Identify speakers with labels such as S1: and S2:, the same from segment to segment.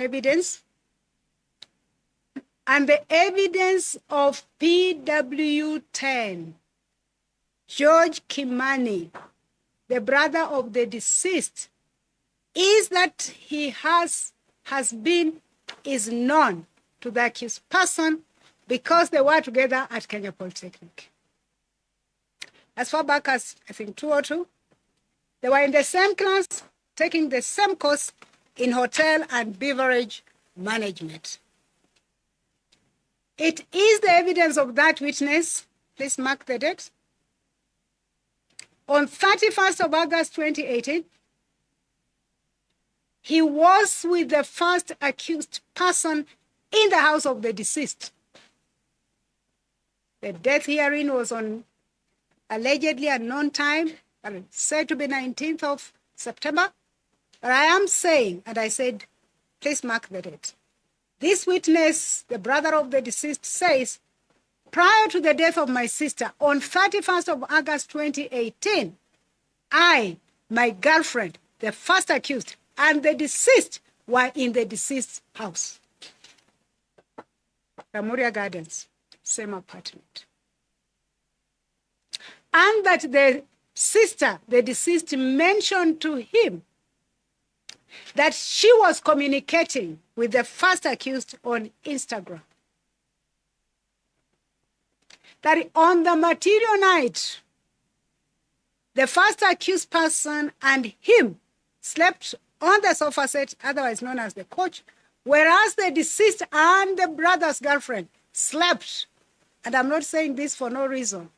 S1: evidence, and the evidence of PW10, George Kimani, the brother of the deceased, is that he is known to the accused person because they were together at Kenya Polytechnic. As far back as, I think, 2002, they were in the same class, taking the same course in hotel and beverage management. It is the evidence of that witness, please mark the date, on 31st of August 2018, he was with the first accused person in the house of the deceased. The death hearing was on allegedly unknown time, said to be 19th of September. But I am saying, and I said, please mark the date. This witness, the brother of the deceased, says, prior to the death of my sister, on 31st of August 2018, I, my girlfriend, the first accused, and the deceased were in the deceased's house. Ramuria Gardens, same apartment. And that the sister, the deceased, mentioned to him that she was communicating with the first accused on Instagram. That on the material night, the first accused person and him slept on the sofa set, otherwise known as the couch, whereas the deceased and the brother's girlfriend slept. And I'm not saying this for no reason.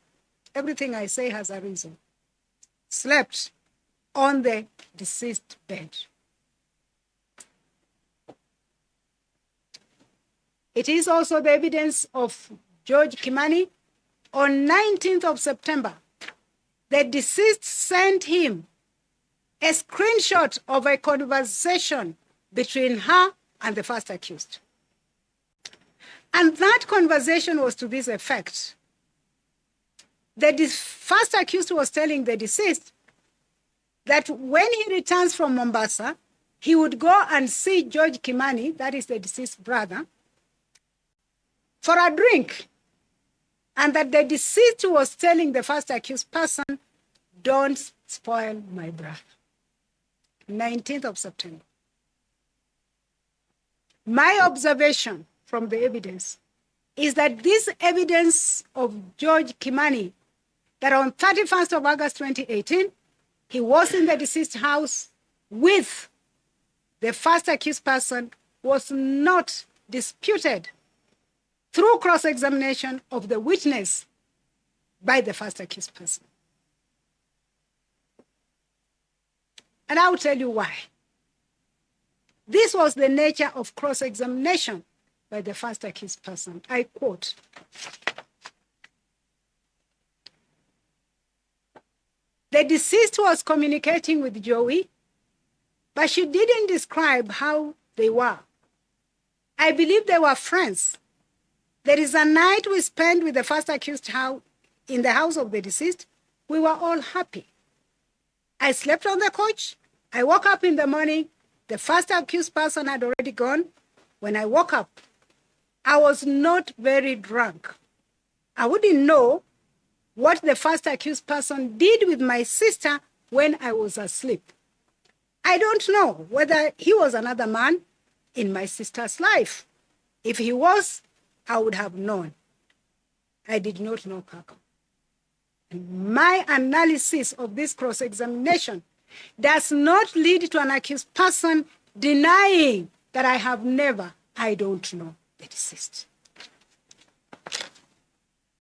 S1: Everything I say has a reason. Slept on the deceased bed. It is also the evidence of George Kimani. On 19th of September, the deceased sent him a screenshot of a conversation between her and the first accused. And that conversation was to this effect. The first accused was telling the deceased that when he returns from Mombasa, he would go and see George Kimani, that is the deceased brother, for a drink. And that the deceased was telling the first accused person, don't spoil my brother. 19th of September. My observation from the evidence is that this evidence of George Kimani, that on 31st of August 2018, he was in the deceased house with the first accused person, was not disputed through cross-examination of the witness by the first accused person. And I will tell you why. This was the nature of cross-examination by the first accused person. I quote, the deceased was communicating with Jowie, but she didn't describe how they were. I believe they were friends. There is a night we spent with the first accused in the house of the deceased. We were all happy. I slept on the couch. I woke up in the morning. The first accused person had already gone. When I woke up, I was not very drunk. I wouldn't know what the first accused person did with my sister when I was asleep. I don't know whether he was another man in my sister's life. If he was, I would have known. I did not know Kako. And my analysis of this cross-examination does not lead to an accused person denying that I don't know the deceased.